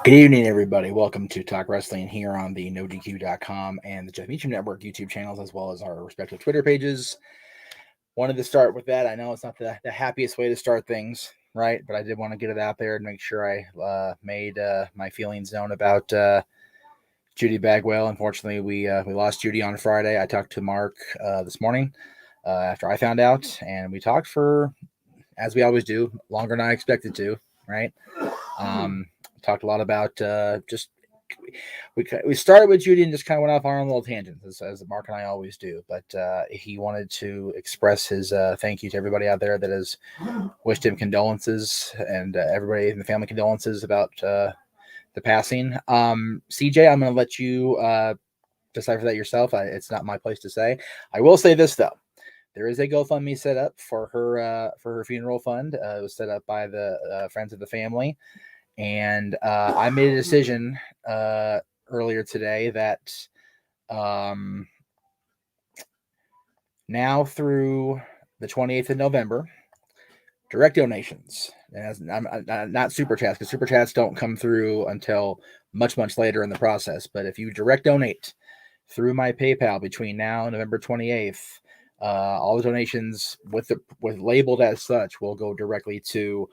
Good evening, everybody. Welcome to Talk Wrestling here on the NoDQ.com and the Jeff Meacham Network YouTube channels, as well as our respective Twitter pages. Wanted to start with that. I know it's not the happiest way to start things, right? But I did want to get it out there and make sure I made my feelings known about Judy Bagwell. Unfortunately, we lost Judy on Friday. I talked to Mark this morning after I found out, and we talked for, as we always do, longer than I expected to, right? Talked a lot about just we started with Judy and just kind of went off on our own little tangents, as Mark and I always do. But he wanted to express his thank you to everybody out there that has wished him condolences, and everybody in the family condolences about the passing. CJ, I'm going to let you decipher that yourself. It's not my place to say. I will say this though. There is a GoFundMe set up for her funeral fund. It was set up by the friends of the family. And I made a decision earlier today that now through the 28th of November, direct donations, and not super chats, because super chats don't come through until much later in the process. But if you direct donate through my PayPal between now and November 28th, all the donations with labeled as such will go directly to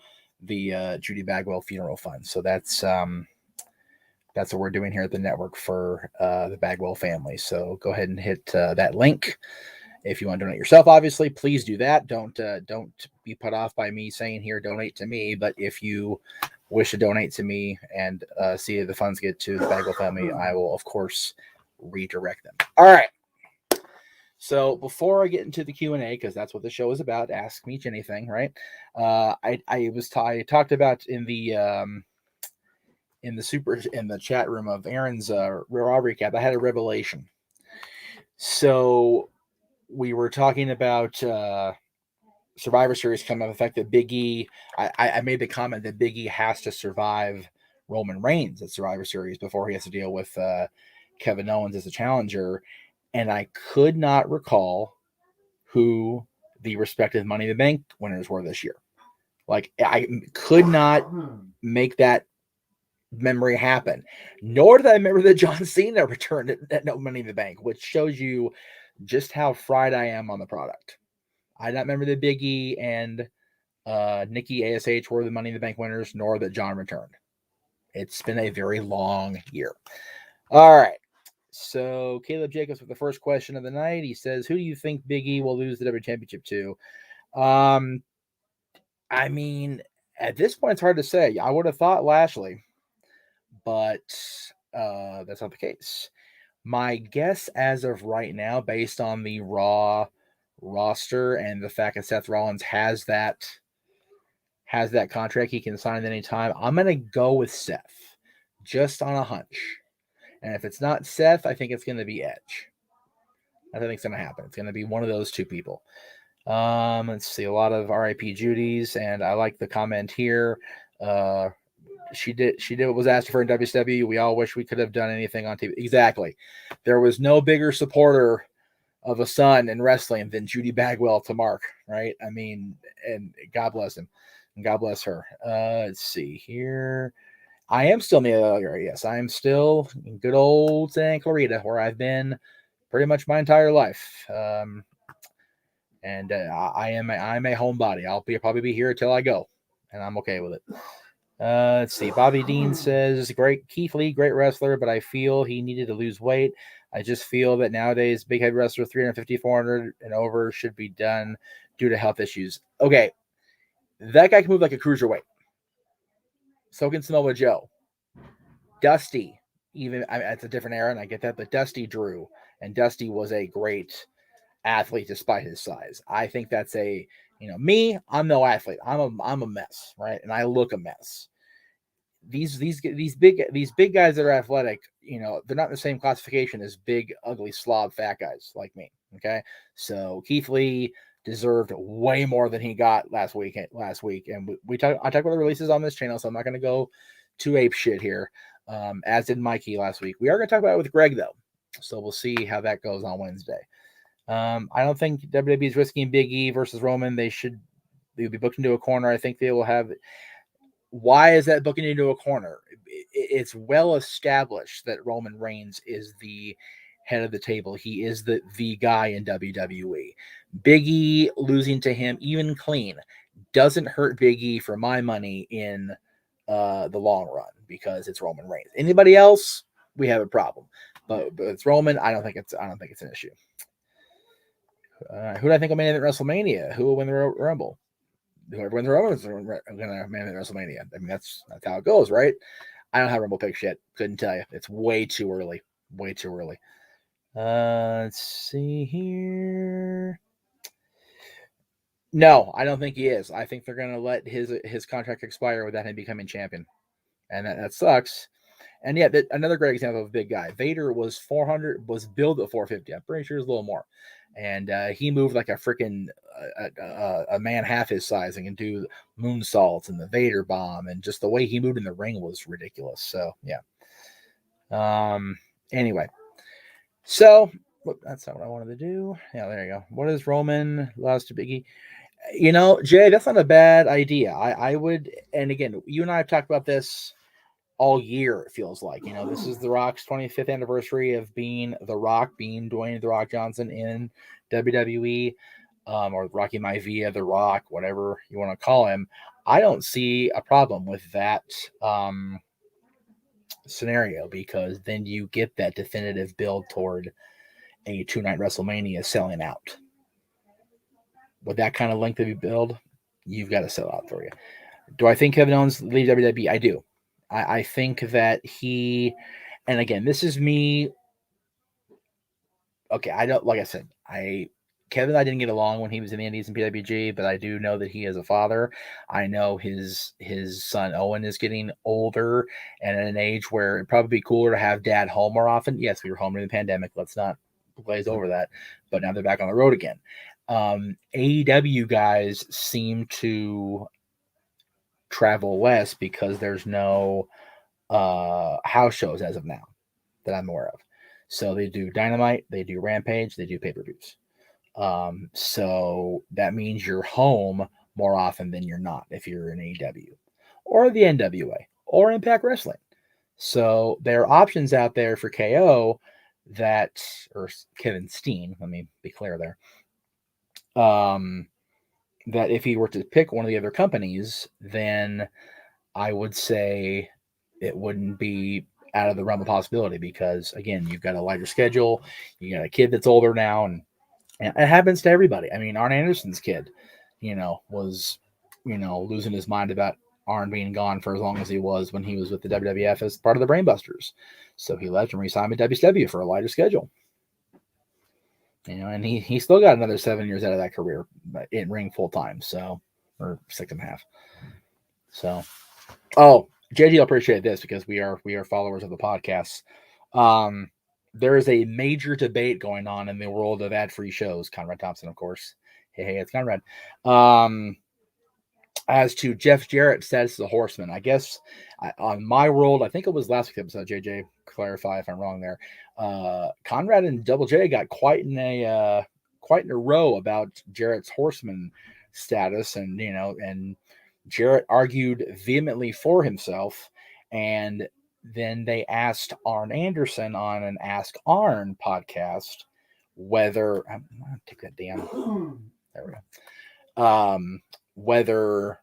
the Judy Bagwell Funeral Fund. So that's what we're doing here at the network for the Bagwell family. So go ahead and hit that link. If you want to donate yourself, obviously, please do that. Don't be put off by me saying here, donate to me. But if you wish to donate to me and see if the funds get to the Bagwell family, I will, of course, redirect them. All right. So before I get into the Q&A, because that's what the show is about, ask me anything, right? I talked about in the chat room of Aaron's Raw recap. I had a revelation. So we were talking about Survivor Series coming up, the fact that Big E. I made the comment that Big E has to survive Roman Reigns at Survivor Series before he has to deal with Kevin Owens as a challenger. And I could not recall who the respective Money in the Bank winners were this year. Like, I could not make that memory happen. Nor did I remember that John Cena returned at No Money in the Bank, which shows you just how fried I am on the product. I did not remember that Big E and Nikki ASH were the Money in the Bank winners, nor that John returned. It's been a very long year. All right. So Caleb Jacobs with the first question of the night. He says, "Who do you think Big E will lose the W Championship to?" I mean, at this point, it's hard to say. I would have thought Lashley, but that's not the case. My guess as of right now, based on the Raw roster and the fact that Seth Rollins has that contract he can sign at any time, I'm going to go with Seth, just on a hunch. And if it's not Seth, I think it's going to be Edge. I think it's going to happen. It's going to be one of those two people. Let's see, a lot of RIP Judy's, and I like the comment here. She did what was asked for in WCW. We all wish we could have done anything on TV. Exactly. There was no bigger supporter of a son in wrestling than Judy Bagwell to Mark, right? I mean, and God bless him. And God bless her. Let's see here. I am still in the area. Yes, I am still in good old Santa Clarita, where I've been pretty much my entire life. I'm a homebody. I'll probably be here until I go, and I'm okay with it. Let's see. Bobby Dean says, "Great Keith Lee, great wrestler, but I feel he needed to lose weight. I just feel that nowadays big head wrestler 350, 400 and over should be done due to health issues." Okay, that guy can move like a cruiserweight. So can Samoa Joe. Dusty, it's a different era, and I get that, but Dusty drew, and Dusty was a great athlete despite his size. I think that's me. I'm no athlete. I'm a mess, right? And I look a mess. These big guys that are athletic, they're not in the same classification as big, ugly, slob, fat guys like me. Okay, so Keith Lee deserved way more than he got last week, and I talk about the releases on this channel, so I'm not going to go too ape shit here. As did Mikey last week. We are going to talk about it with Greg though, so we'll see how that goes on Wednesday. I don't think WWE is risking Big E versus Roman. They'll be booked into a corner. I think they will have. Why is that booking into a corner? it's well established that Roman Reigns is the head of the table. He is the guy in WWE. Big E losing to him, even clean, doesn't hurt Big E for my money in the long run because it's Roman Reigns. Anybody else, we have a problem. But it's Roman. I don't think it's an issue. Who do I think will main event WrestleMania? Who will win the Rumble? Whoever wins the Rumble is going to main event WrestleMania. I mean, that's how it goes, right? I don't have Rumble picks yet. Couldn't tell you. It's way too early. Way too early. Let's see here. No, I don't think he is. I think they're going to let his contract expire without him becoming champion, and that sucks. And yeah, another great example of a big guy. Vader was 400, was billed at 450. I'm pretty sure it's a little more. And he moved like a freaking a man half his size and can do moonsaults and the Vader bomb, and just the way he moved in the ring was ridiculous. So yeah. Anyway, so that's not what I wanted to do. Yeah, there you go. What is Roman lost to Biggie? Jay, that's not a bad idea. I would, and again, you and I have talked about this all year. It feels like, this is The Rock's 25th anniversary of being The Rock, being Dwayne The Rock Johnson in WWE, or Rocky Maivia, The Rock, whatever you want to call him. I don't see a problem with that scenario, because then you get that definitive build toward a 2-night WrestleMania selling out. With that kind of length of build, you've got to sell out for you. Do I think Kevin Owens leaves WWE? I do. I think that he, and again, this is me. Okay, I don't, like I said, Kevin and I didn't get along when he was in the Indies and PWG, but I do know that he is a father. I know his son Owen is getting older and at an age where it'd probably be cooler to have dad home more often. Yes, we were home during the pandemic. Let's not glaze over that. But now they're back on the road again. AEW guys seem to travel less because there's no house shows as of now that I'm aware of. So they do Dynamite, they do Rampage, they do pay-per-views. So that means you're home more often than you're not if you're in AEW or the NWA or Impact Wrestling. So there are options out there for KO or Kevin Steen, let me be clear there, that if he were to pick one of the other companies, then I would say it wouldn't be out of the realm of possibility, because again, you've got a lighter schedule, you got a kid that's older now, and it happens to everybody. I mean, Arn Anderson's kid, was, losing his mind about Arn being gone for as long as he was when he was with the WWF as part of the Brainbusters. So he left and re-signed with WCW for a lighter schedule. And he still got another 7 years out of that career in ring full time. So, or 6.5. So, JG will appreciate this because we are followers of the podcast. There is a major debate going on in the world of ad-free shows. Conrad Thompson, of course. Hey, it's Conrad. As to Jeff Jarrett's status as a horseman, I guess on my world, I think it was last week's episode. JJ, clarify if I'm wrong there. Conrad and Double J got quite in a row about Jarrett's horseman status, and and Jarrett argued vehemently for himself, and then they asked Arn Anderson on an Ask Arn podcast whether I'm gonna take that down. There we go. Whether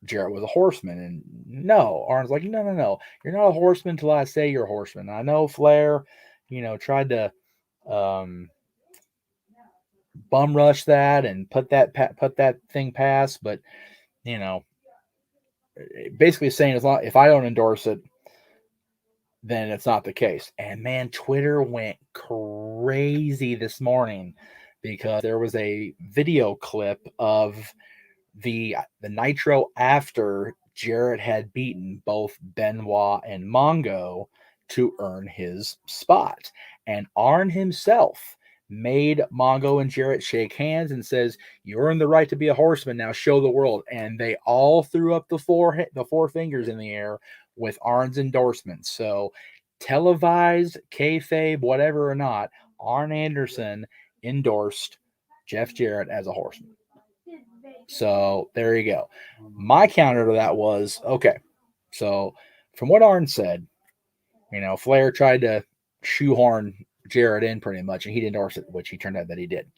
Jarrett was a horseman, and no, Arn's like, no, you're not a horseman till I say you're a horseman. I know Flair, tried to bum rush that and put that thing past, but basically saying if I don't endorse it, then it's not the case. And man, Twitter went crazy this morning because there was a video clip of the Nitro after Jarrett had beaten both Benoit and Mongo to earn his spot. And Arn himself made Mongo and Jarrett shake hands and says, "You earned the right to be a horseman. Now show the world." And they all threw up the four fingers in the air with Arn's endorsement. So televised, kayfabe, whatever or not, Arn Anderson endorsed Jeff Jarrett as a horseman. So there you go. My counter to that was, okay, so From what Arn said, Flair tried to shoehorn Jarrett in pretty much, and he didn't endorse it, which he turned out that he did.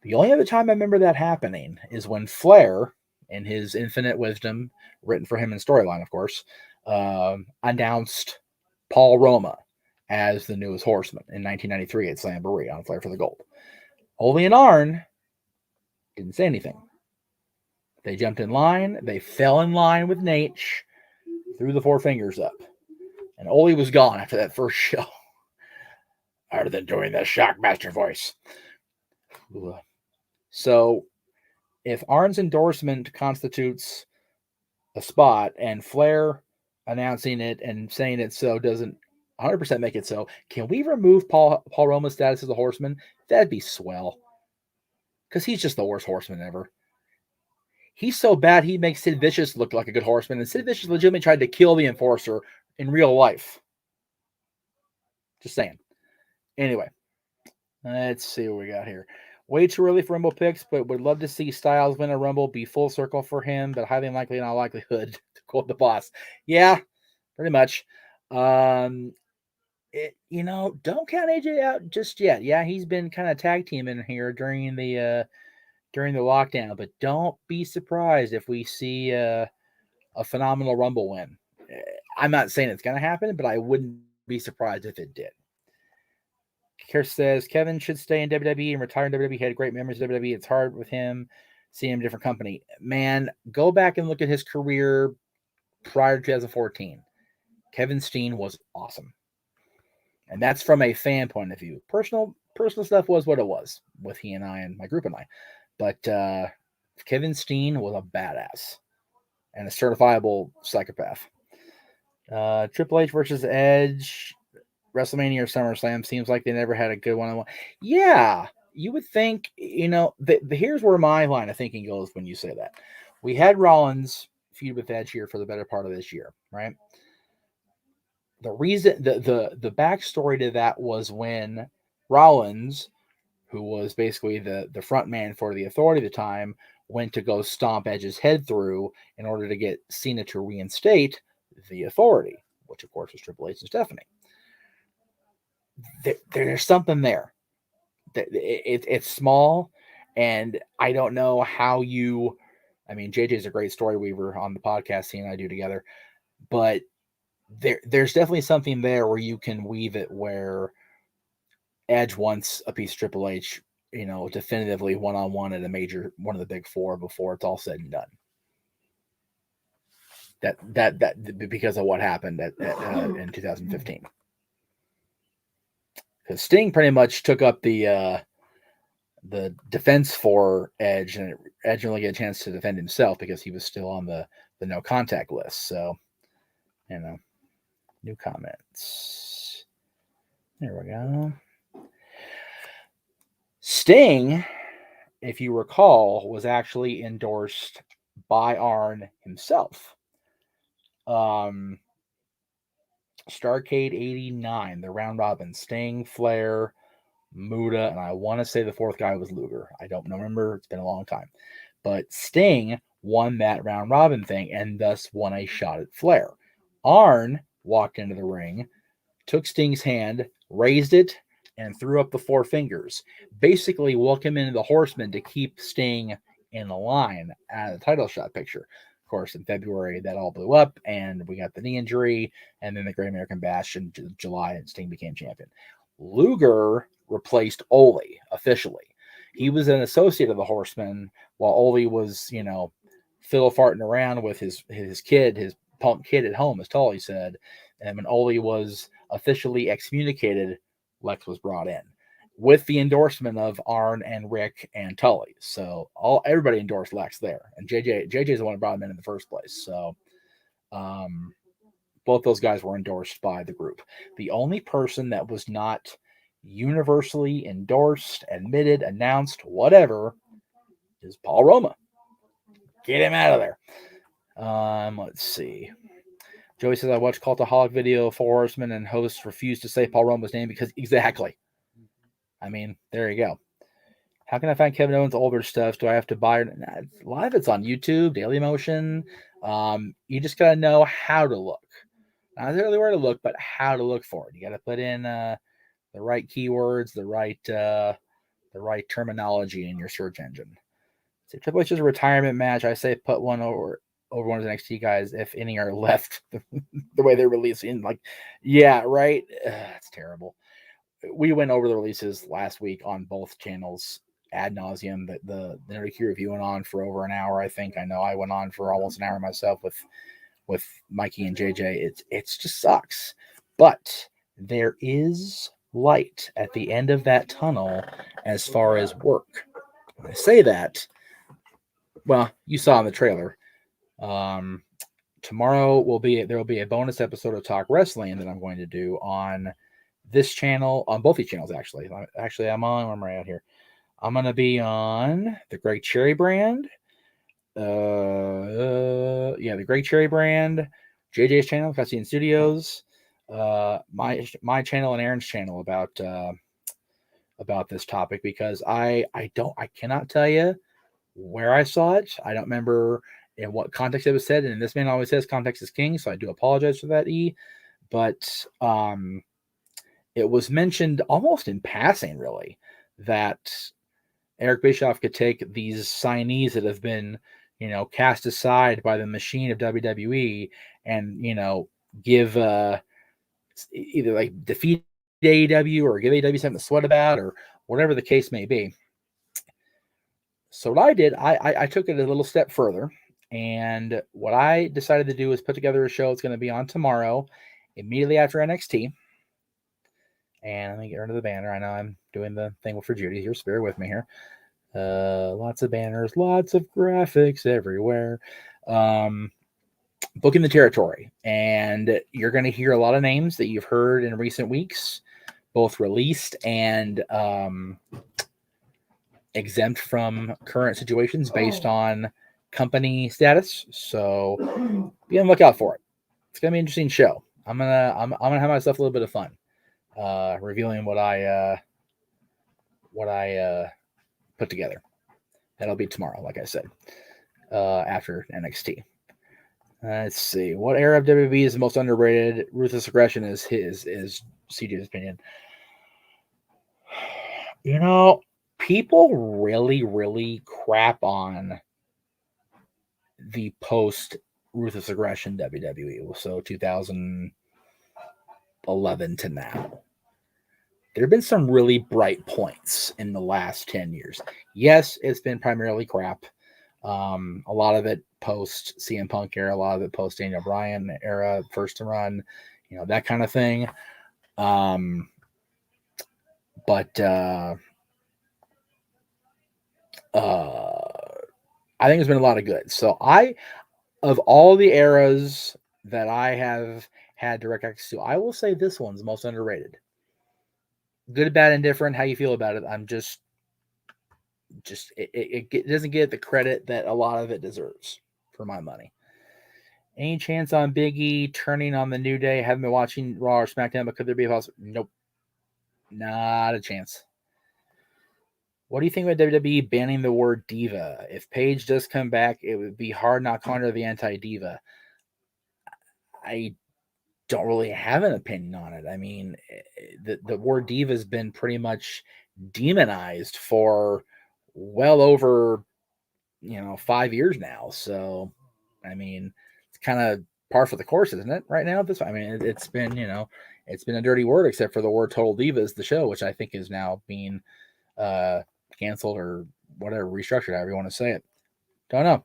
The only other time I remember that happening is when Flair, in his infinite wisdom, written for him in storyline, of course, announced Paul Roma as the newest Horseman in 1993 at Slamboree on Flair for the Gold. Ole and Arn didn't say anything. They jumped in line. They fell in line with Nate, threw the four fingers up. And Ole was gone after that first show. Other than doing the Shockmaster voice. So, if Arn's endorsement constitutes a spot and Flair announcing it and saying it so doesn't 100% make it so, can we remove Paul Roma's status as a Horseman? That'd be swell. Because he's just the worst Horseman ever. He's so bad he makes Sid Vicious look like a good Horseman, and Sid Vicious legitimately tried to kill the Enforcer in real life. Just saying. Anyway, let's see what we got here. Way too early for Rumble picks, but would love to see Styles win a Rumble, be full circle for him, but highly unlikely in all likelihood to quote the boss. Yeah, pretty much. Don't count AJ out just yet. Yeah, he's been kind of tag teaming here during the lockdown, but don't be surprised if we see a phenomenal Rumble win. I'm not saying it's going to happen, but I wouldn't be surprised if it did. Keir says Kevin should stay in WWE and retire in WWE. He had great memories of WWE. It's hard with him seeing him in a different company. Man, go back and look at his career prior to 2014. Kevin Steen was awesome. And that's from a fan point of view. Personal stuff was what it was with he and I and my group and I. But Kevin Steen was a badass and a certifiable psychopath. Triple H versus Edge, WrestleMania or SummerSlam, seems like they never had a good one-on-one. Yeah, you would think, here's where my line of thinking goes when you say that. We had Rollins feud with Edge here for the better part of this year, right? The reason, the backstory to that was when Rollins, who was basically the front man for the Authority at the time, went to go stomp Edge's head through in order to get Cena to reinstate the Authority, which of course was Triple H and Stephanie. There's something there. It's small, and I don't know how you. I mean, JJ's a great story weaver on the podcast. He and I do together, but there's definitely something there where you can weave it where Edge wants a piece of Triple H, definitively one-on-one at a major one of the big four before it's all said and done. That because of what happened in 2015. Because Sting pretty much took up the defense for Edge, and Edge didn't really get a chance to defend himself because he was still on the no contact list. So, new comments. There we go. Sting, if you recall, was actually endorsed by Arn himself. Starrcade 89, the round robin, Sting, Flair, Muda, and I want to say the fourth guy was Luger. I don't remember. It's been a long time. But Sting won that round robin thing and thus won a shot at Flair. Arn walked into the ring, took Sting's hand, raised it, and threw up the four fingers. Basically, welcome into the Horsemen to keep Sting in the line at the title shot picture. Of course, in February, that all blew up, and we got the knee injury, and then the Great American Bash in July, and Sting became champion. Luger replaced Ole officially. He was an associate of the Horsemen, while Ole was, fiddle farting around with his kid, his punk kid at home, as Tully said. And when Ole was officially excommunicated, Lex was brought in with the endorsement of Arn and Rick and Tully. So everybody endorsed Lex there, and JJ's the one who brought him in the first place. So both those guys were endorsed by the group. The only person that was not universally endorsed, admitted, announced, whatever, is Paul Roma. Get him out of there. Let's see. Joey says, I watched Cultaholic video of Four Horsemen and hosts refused to say Paul Roma's name because exactly. I mean, there you go. How can I find Kevin Owens' older stuff? Do I have to buy it? A lot of it's on YouTube, Daily Motion. You just got to know how to look. not necessarily where to look, but how to look for it. You got to put in the right keywords, the right terminology in your search engine. So Triple H is a retirement match. I say put one over one of the NXT guys, if any are left, the way they're releasing. Like, yeah, right. It's terrible. We went over the releases last week on both channels ad nauseum. The NoDQ review went on for over an hour. I think. I know I went on for almost an hour myself with Mikey and JJ. It's just sucks. But there is light at the end of that tunnel as far as work. When I say that, well, you saw in the trailer. Tomorrow there will be a bonus episode of Talk Wrestling that I'm going to do on this channel, on both these channels actually. I'm on, where am I at here? I'm going to be on the Greg Cherry brand. The Greg Cherry brand, JJ's channel, Cassian Studios, my channel and Aaron's channel about this topic, because I cannot tell you where I saw it. I don't remember in what context it was said, and this man always says context is king, so I do apologize for that, but it was mentioned almost in passing, really, that Eric Bischoff could take these signees that have been, cast aside by the machine of WWE and, give either like defeat AEW or give AEW something to sweat about or whatever the case may be. So what I did, I took it a little step further, and what I decided to do is put together a show. It's going to be on tomorrow, immediately after NXT. And let me get rid of the banner. I know I'm doing the thing for Judy here. Bear with me here. Lots of banners, lots of graphics everywhere. Booking the territory. And you're going to hear a lot of names that you've heard in recent weeks, both released and exempt from current situations based on company status. So be on the lookout for it. It's going to be an interesting show. I'm gonna have myself a little bit of fun. Revealing what I put together. That'll be tomorrow, like I said, after NXT. Let's see. What era of WWE is the most underrated? Ruthless Aggression is CJ's opinion. People really, really crap on the post Ruthless Aggression WWE. So 2011 to now. There have been some really bright points in the last 10 years. Yes, it's been primarily crap. A lot of it post CM Punk era, a lot of it post Daniel Bryan era, first to run, that kind of thing. But I think there's been a lot of good. So of all the eras that I have had direct access to, I will say this one's most underrated. Good, bad, indifferent. How you feel about it? I'm just it doesn't get the credit that a lot of it deserves, for my money. Any chance on Big E turning on the New Day? Haven't been watching Raw or SmackDown, but could there be a possibility? Nope, not a chance. What do you think about WWE banning the word diva? If Paige does come back, it would be hard not calling her the anti-diva. I don't really have an opinion on it. I mean, the word diva has been pretty much demonized for well over 5 years now. So I mean, it's kind of par for the course, isn't it, right now? I mean, it's been it's been a dirty word, except for the word Total Divas, the show, which I think is now being canceled or whatever, restructured, however you want to say it. Don't know.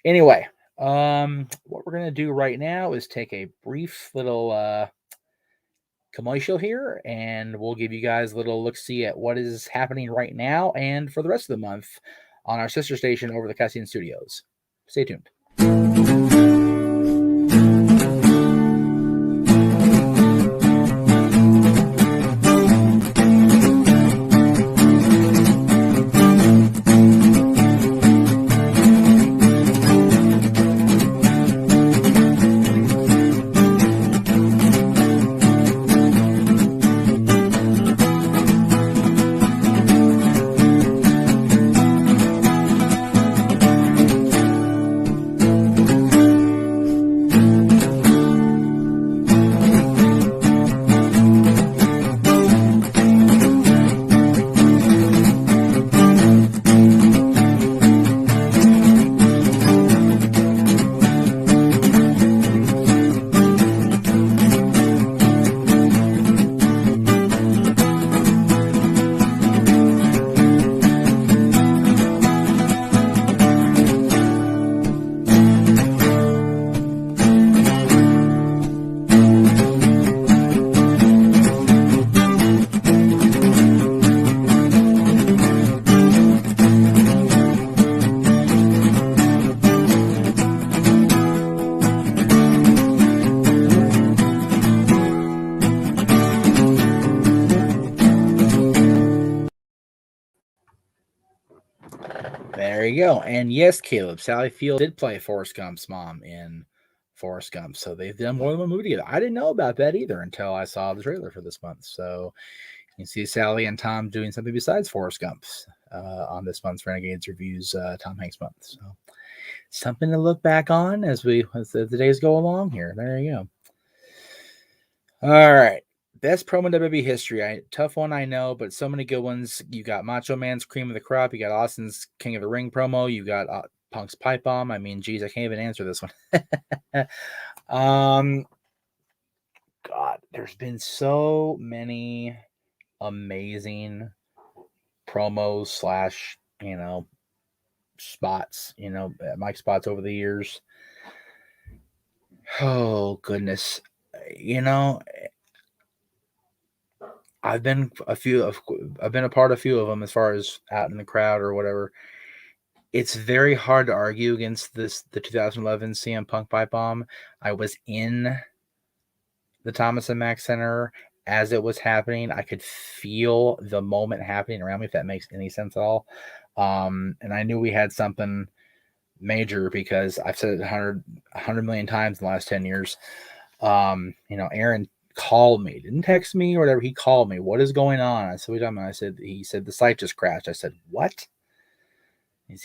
Anyway, what we're going to do right now is take a brief little commercial here, and we'll give you guys a little look-see at what is happening right now and for the rest of the month on our sister station over the Cassian Studios. Stay tuned. There you go. And yes, Caleb, Sally Field did play Forrest Gump's mom in Forrest Gump. So they've done more than one movie together. I didn't know about that either until I saw the trailer for this month. So you can see Sally and Tom doing something besides Forrest Gump's on this month's Renegades Reviews Tom Hanks month. So something to look back on as the days go along here. There you go. All right. Best promo in WWE history. Tough one, I know, but so many good ones. You got Macho Man's Cream of the Crop. You got Austin's King of the Ring promo. You got Punk's Pipe Bomb. I mean, geez, I can't even answer this one. God, there's been so many amazing promos / spots, mic spots over the years. Oh, goodness. I've been a part of a few of them as far as out in the crowd or whatever. It's very hard to argue against the 2011 CM Punk Pipe Bomb. I was in the Thomas and Mack Center as it was happening. I could feel the moment happening around me, if that makes any sense at all. And I knew we had something major because I've said it 100 million times in the last 10 years. Aaron called me, didn't text me or whatever. He called me. What is going on? I said, he said, the site just crashed. I said, what?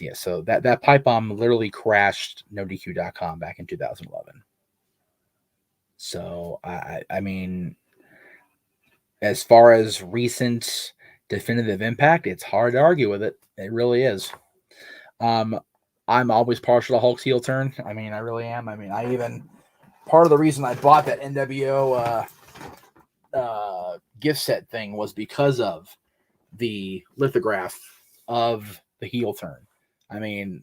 Yeah, so that pipe bomb literally crashed NoDQ.com back in 2011. So I mean, as far as recent definitive impact, it's hard to argue with it. It really is. I'm always partial to Hulk's heel turn. I mean, I really am. I mean, part of the reason I bought that NWO gift set thing was because of the lithograph of the heel turn. I mean,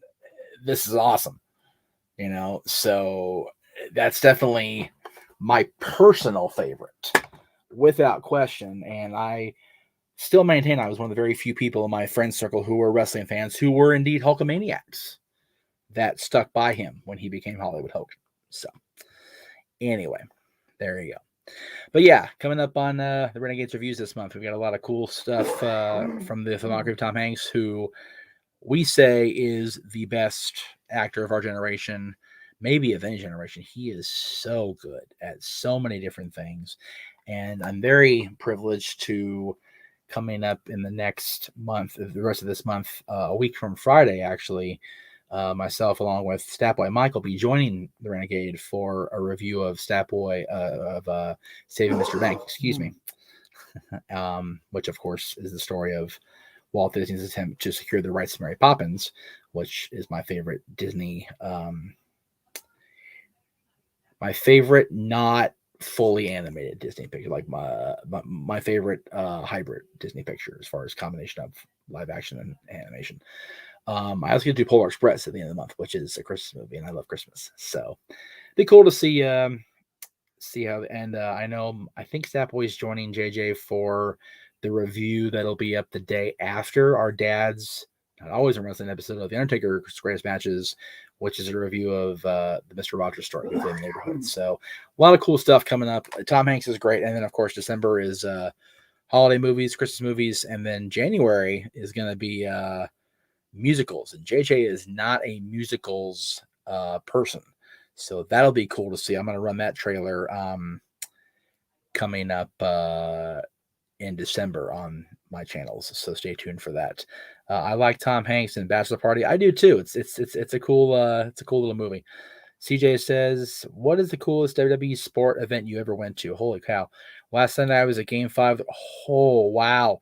this is awesome, so that's definitely my personal favorite without question. And I still maintain I was one of the very few people in my friend circle who were wrestling fans who were indeed Hulkamaniacs that stuck by him when he became Hollywood Hulk. So anyway, there you go. But yeah, coming up on the Renegades Reviews this month, we've got a lot of cool stuff from the filmography of Tom Hanks, who we say is the best actor of our generation, maybe of any generation. He is so good at so many different things. And I'm very privileged to, coming up in the next month, the rest of this month, a week from Friday, actually, myself along with Statboy Mike will be joining the Renegade for a review of Statboy of Saving Mr. Bank, excuse me, which of course is the story of Walt Disney's attempt to secure the rights to Mary Poppins, which is my favorite Disney, my favorite not fully animated Disney picture, like my favorite hybrid Disney picture as far as combination of live action and animation. I also get to do Polar Express at the end of the month, which is a Christmas movie, and I love Christmas. So it'd be cool to see how. And I think Statboy's joining JJ for the review that'll be up the day after our dad's Not Always a Wrestling episode of The Undertaker's Greatest Matches, which is a review of the Mr. Rogers story within the neighborhood. So a lot of cool stuff coming up. Tom Hanks is great, and then of course December is holiday movies, Christmas movies, and then January is going to be musicals, and JJ is not a musicals person, so that'll be cool to see. I'm going to run that trailer coming up in December on my channels, so stay tuned for that. I like Tom Hanks and Bachelor Party. I do too. It's a cool little movie. CJ says, what is the coolest WWE sport event you ever went to? Holy cow. Last Sunday I was at Game 5. Oh, wow.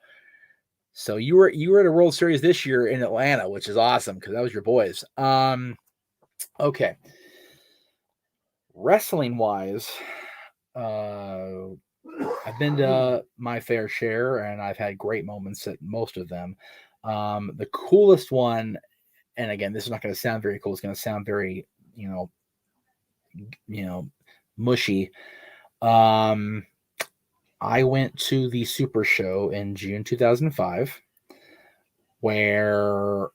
So you were at a World Series this year in Atlanta, which is awesome because that was your boys. Okay. Wrestling wise, I've been to my fair share and I've had great moments at most of them. The coolest one, and again, this is not going to sound very cool. It's going to sound very, mushy. I went to the Super Show in June 2005, where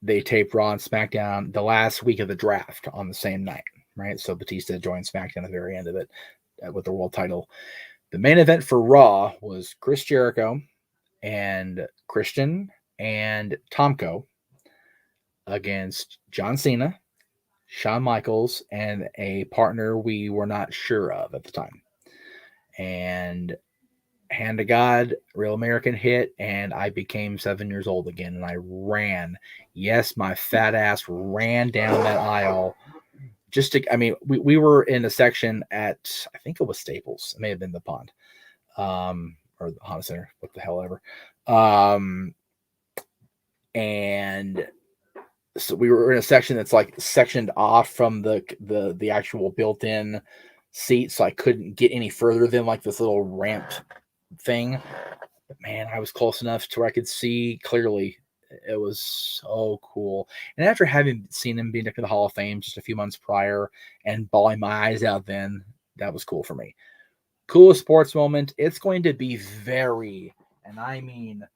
they taped Raw and SmackDown the last week of the draft on the same night, right? So Batista joined SmackDown at the very end of it with the world title. The main event for Raw was Chris Jericho and Christian and Tomko against John Cena, Shawn Michaels, and a partner we were not sure of at the time. And hand to God, Real American hit, and I became 7 years old again, and I ran. Yes, my fat ass ran down that aisle. We were in a section at, I think it was Staples. It may have been the Pond, or the Honda Center, what the hell ever. And so we were in a section that's like sectioned off from the actual built-in seat, so I couldn't get any further than like this little ramp thing. But man, I was close enough to where I could see clearly. It was so cool. And after having seen him be inducted to the Hall of Fame just a few months prior and bawling my eyes out then, that was cool for me. Coolest sports moment. It's going to be very, and I mean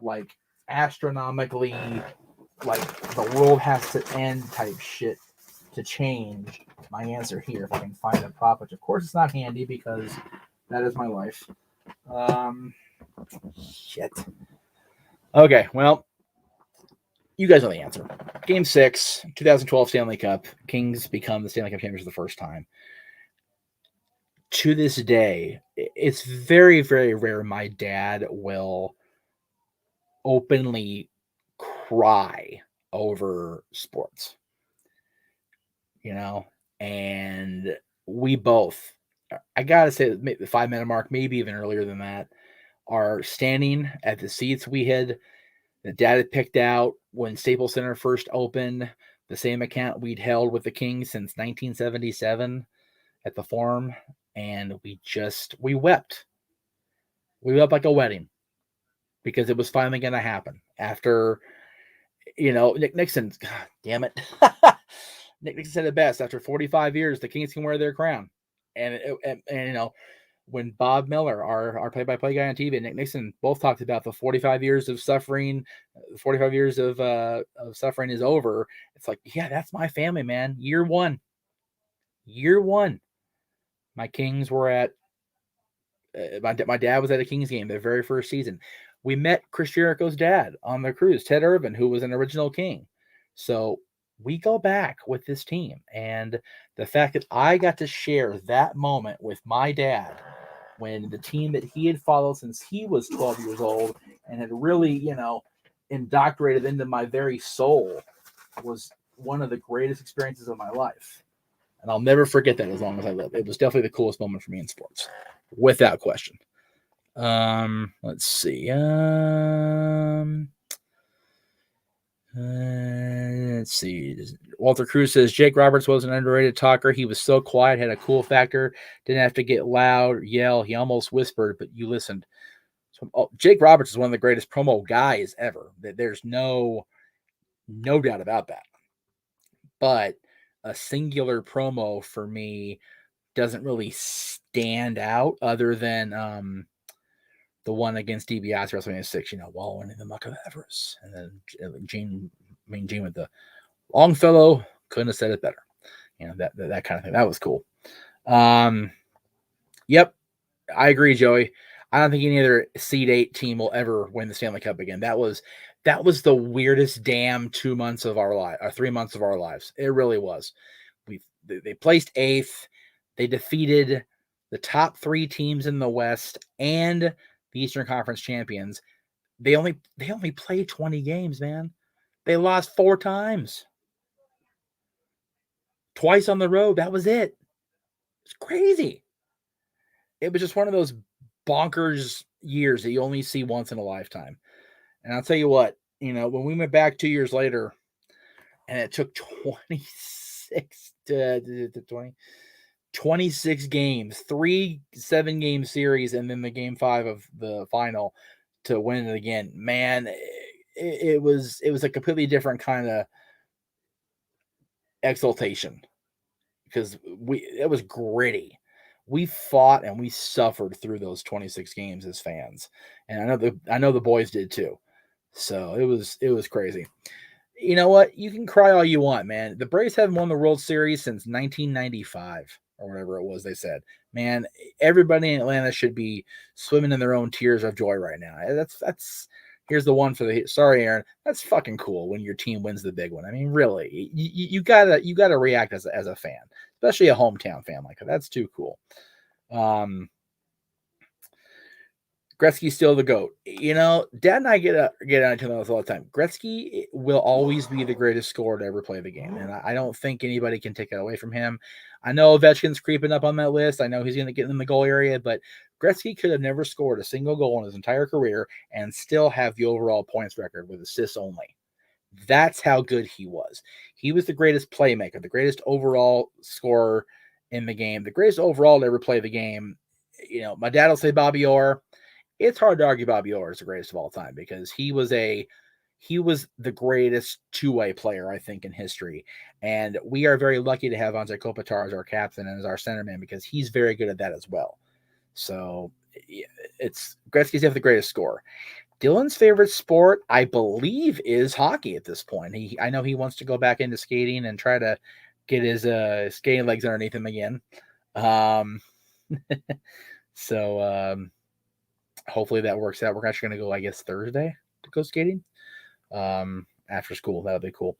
like astronomically, like the world has to end type shit to change my answer here if I can find a prop, which of course it's not handy because that is my life. Shit. Okay, well, you guys know the answer. Game 6, 2012 Stanley Cup. Kings become the Stanley Cup champions for the first time. To this day, it's very, very rare my dad will openly cry over sports. You know, and we both, I gotta say, the 5-minute mark, maybe even earlier than that, are standing at the seats we had that Dad had picked out when Staples Center first opened, the same account we'd held with the Kings since 1977 at the Forum, and we wept. We wept like a wedding because it was finally going to happen after, Nick Nixon, God damn it. Nick Nixon said it best. After 45 years, the Kings can wear their crown. And when Bob Miller, our play-by-play guy on TV, and Nick Nixon both talked about the 45 years of suffering, 45 years of suffering is over. It's like, yeah, that's my family, man. Year one. My Kings were at, my dad was at a Kings game their very first season. We met Chris Jericho's dad on the cruise, Ted Irvin, who was an original King. So we go back with this team. And the fact that I got to share that moment with my dad when the team that he had followed since he was 12 years old and had really, indoctrinated into my very soul was one of the greatest experiences of my life. And I'll never forget that as long as I live. It was definitely the coolest moment for me in sports, without question. Let's see. Let's see. Walter Cruz says Jake Roberts was an underrated talker. He was so quiet, had a cool factor, didn't have to get loud, yell. He almost whispered, but you listened. So, Jake Roberts is one of the greatest promo guys ever. There's no doubt about that. But a singular promo for me doesn't really stand out other than the one against DiBiase WrestleMania 6, wallowing in the muck of Everest. And then Gene with the Longfellow couldn't have said it better. That kind of thing. That was cool. Yep, I agree, Joey. I don't think any other seed 8 team will ever win the Stanley Cup again. That was the weirdest damn 2 months of our life, or 3 months of our lives. It really was. They placed 8th. They defeated the top 3 teams in the West and the Eastern Conference champions. They only played 20 games, man. They lost 4 times. Twice on the road. That was it. It's crazy. It was just one of those bonkers years that you only see once in a lifetime. And I'll tell you what, when we went back 2 years later and it took 26 games, 3 7-game series, and then the game 5 of the final to win it again, man, it was a completely different kind of exultation because it was gritty. We fought and we suffered through those 26 games as fans, and I know the boys did too. So it was crazy. You know what? You can cry all you want, man. The Braves haven't won the World Series since 1995 or whatever it was they said. Man, everybody in Atlanta should be swimming in their own tears of joy right now. Here's the one for the sorry, Aaron. That's fucking cool when your team wins the big one. I mean, really, you gotta react as a fan, especially a hometown fan like that. That's too cool. Gretzky's still the GOAT. You know, Dad and I get onto this all the time. Gretzky will always be the greatest scorer to ever play the game, and I don't think anybody can take that away from him. I know Ovechkin's creeping up on that list. I know he's going to get in the goal area, but Gretzky could have never scored a single goal in his entire career and still have the overall points record with assists only. That's how good he was. He was the greatest playmaker, the greatest overall scorer in the game, the greatest overall to ever play the game. You know, my dad will say Bobby Orr. It's hard to argue Bobby Orr is the greatest of all time because he was the greatest two-way player, I think, in history. And we are very lucky to have Anze Kopitar as our captain and as our centerman because he's very good at that as well. So it's Gretzky's the greatest scorer. Dylan's favorite sport, I believe, is hockey at this point. I know he wants to go back into skating and try to get his skating legs underneath him again. Hopefully that works out. We're actually going to go, I guess, Thursday to go skating after school. That'll be cool.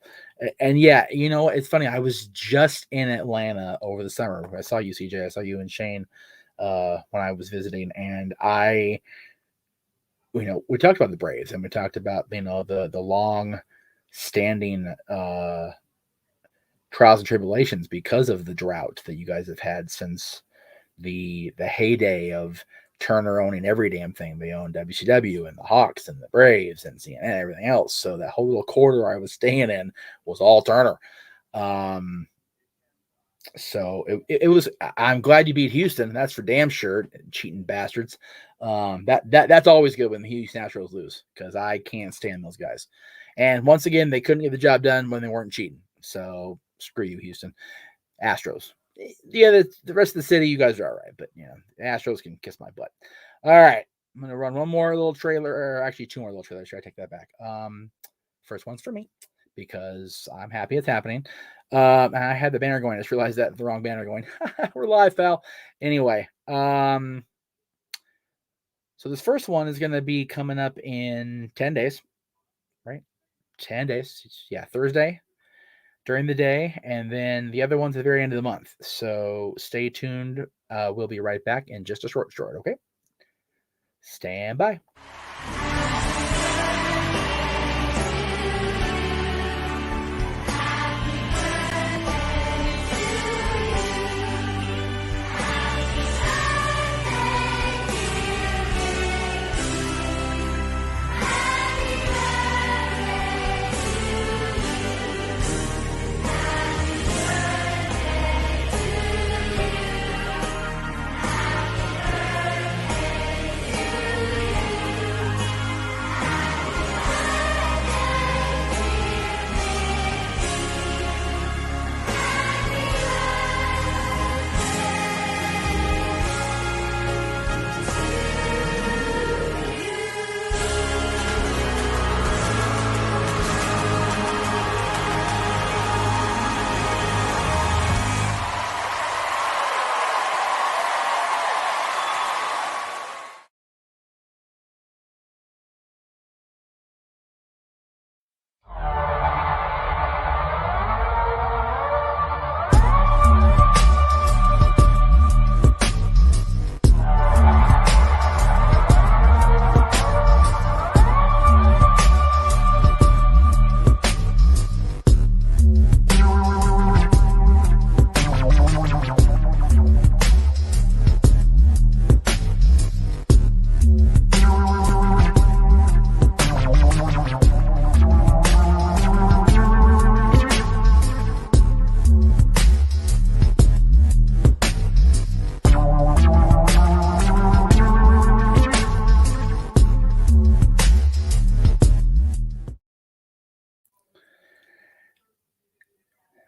And yeah, you know, it's funny. I was just in Atlanta over the summer. I saw you, CJ. I saw you and Shane when I was visiting, and we talked about the Braves and we talked about, the long standing trials and tribulations because of the drought that you guys have had since the heyday of Turner owning every damn thing. They own WCW and the Hawks and the Braves and CNN and everything else. So that whole little quarter I was staying in was all Turner. So it was. I'm glad you beat Houston. That's for damn sure. Cheating bastards. That's always good when the Houston Astros lose because I can't stand those guys. And once again, they couldn't get the job done when they weren't cheating. So screw you, Houston Astros. Yeah, the rest of the city, you guys are all right, but the Astros can kiss my butt. All right, I'm gonna run one more little trailer, or actually two more little trailers. Should I take that back? First one's for me because I'm happy it's happening. And I had the banner going. I just realized that the wrong banner going. We're live, pal. Anyway, so this first one is gonna be coming up in 10 days, right? 10 days. Yeah, Thursday. During the day, and then the other one's at the very end of the month. So stay tuned. We'll be right back in just a short, okay? Stand by.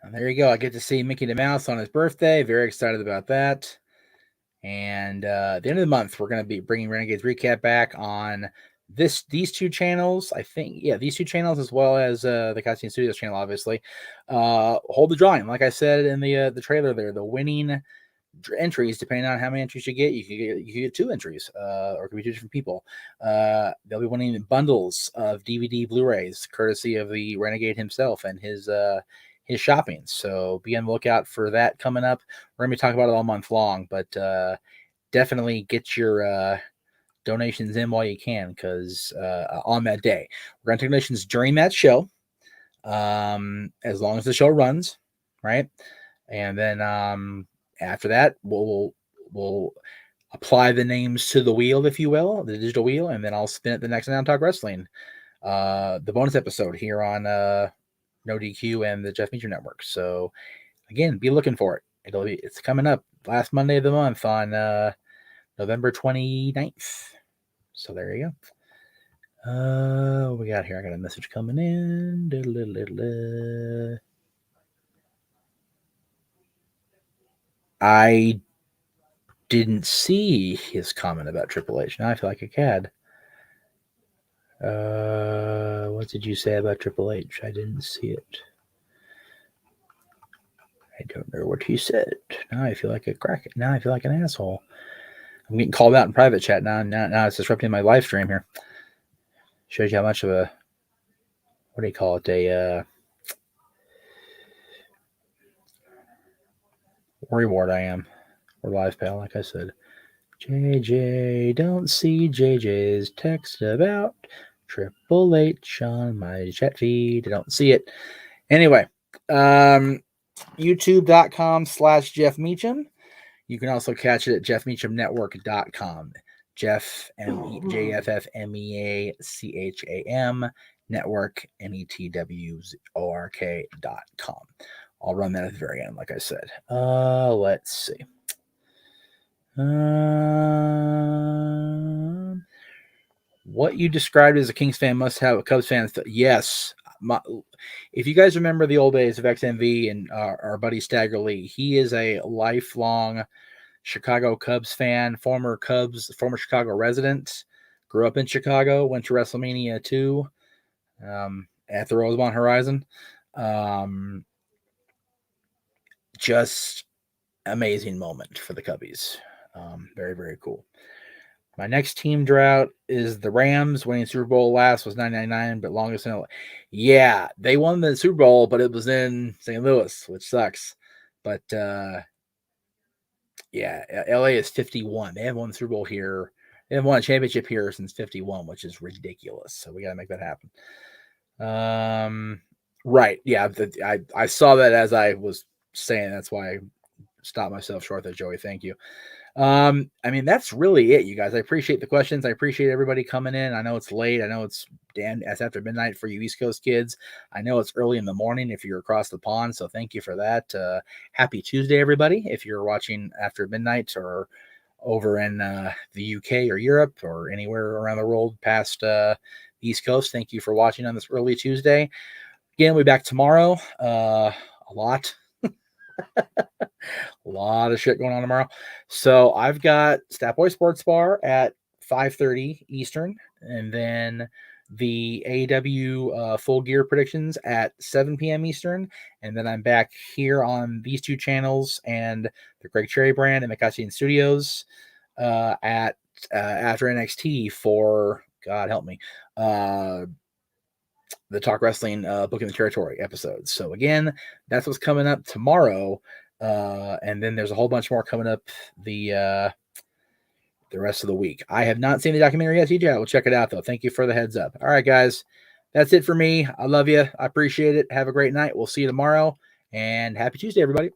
And there you go. I get to see Mickey the Mouse on his birthday. Very excited about that. And at the end of the month, we're going to be bringing Renegades Recap back on these two channels. I think, these two channels as well as the Casting Studios channel, obviously. Hold the drawing. Like I said in the trailer there, the winning entries. Depending on how many entries you can get 2 entries, or it could be 2 different people. They'll be winning bundles of DVD Blu-rays, courtesy of the Renegade himself and his shopping. So be on the lookout for that coming up. We're gonna be talking about it all month long, but definitely get your donations in while you can, because on that day we're gonna take donations during that show, as long as the show runs, right? And then after that, we'll apply the names to the wheel, if you will, the digital wheel, and then I'll spin it the next time on Talk Wrestling, the bonus episode here on NoDQ and the Jeff Meacham Network. So again, be looking for it. It's coming up last Monday of the month on November 29th. So there you go. What we got here? I got a message coming in. I didn't see his comment about Triple H. Now I feel like a cad. What did you say about Triple H? I didn't see it. I don't know what he said. Now I feel like a crack. Now I feel like an asshole. I'm getting called out in private chat now. Now it's disrupting my live stream here. Shows you how much of a, what do you call it? A reward I am. We're live, pal, like I said. JJ, don't see JJ's text about Triple H on my chat feed. I don't see it. Anyway, youtube.com/Jeff Meacham. You can also catch it at jeffmeachamnetwork.com. Jeff, JFFMEACHAM, network, NETWORK.com. I'll run that at the very end, like I said. Let's see. What you described as a Kings fan must have a Cubs fan. Yes. If you guys remember the old days of XMV and our buddy Stagger Lee, he is a lifelong Chicago Cubs fan, former Chicago resident, grew up in Chicago, went to WrestleMania 2 at the Rosemont Horizon. Just amazing moment for the Cubbies. Very, very cool. My next team drought is the Rams. Winning Super Bowl last was 1999, but longest in LA. Yeah, they won the Super Bowl, but it was in St. Louis, which sucks. But yeah, LA is 51. They haven't won the Super Bowl here. They haven't won a championship here since 51, which is ridiculous. So we got to make that happen. Right. Yeah, I saw that as I was saying. That's why I stopped myself short there, Joey. Thank you. I mean, that's really it, you guys. I appreciate the questions. I appreciate everybody coming in. I know it's late. I know it's after midnight for you East Coast kids. I know it's early in the morning if you're across the pond. So thank you for that. Happy Tuesday, everybody. If you're watching after midnight or over in the UK or Europe or anywhere around the world past the East Coast, thank you for watching on this early Tuesday. Again, we'll be back tomorrow. A lot of shit going on tomorrow. So I've got Statboy Sports Bar at 5:30 Eastern, and then the AEW Full Gear predictions at 7 p.m. Eastern, and then I'm back here on these two channels and the Greg Cherry brand and the Cassian Studios at after NXT for, God help me, the Talk Wrestling Booking the Territory episodes. So again, that's what's coming up tomorrow. And then there's a whole bunch more coming up the rest of the week. I have not seen the documentary yet, TJ. I will check it out, though. Thank you for the heads up. All right, guys. That's it for me. I love you. I appreciate it. Have a great night. We'll see you tomorrow. And happy Tuesday, everybody.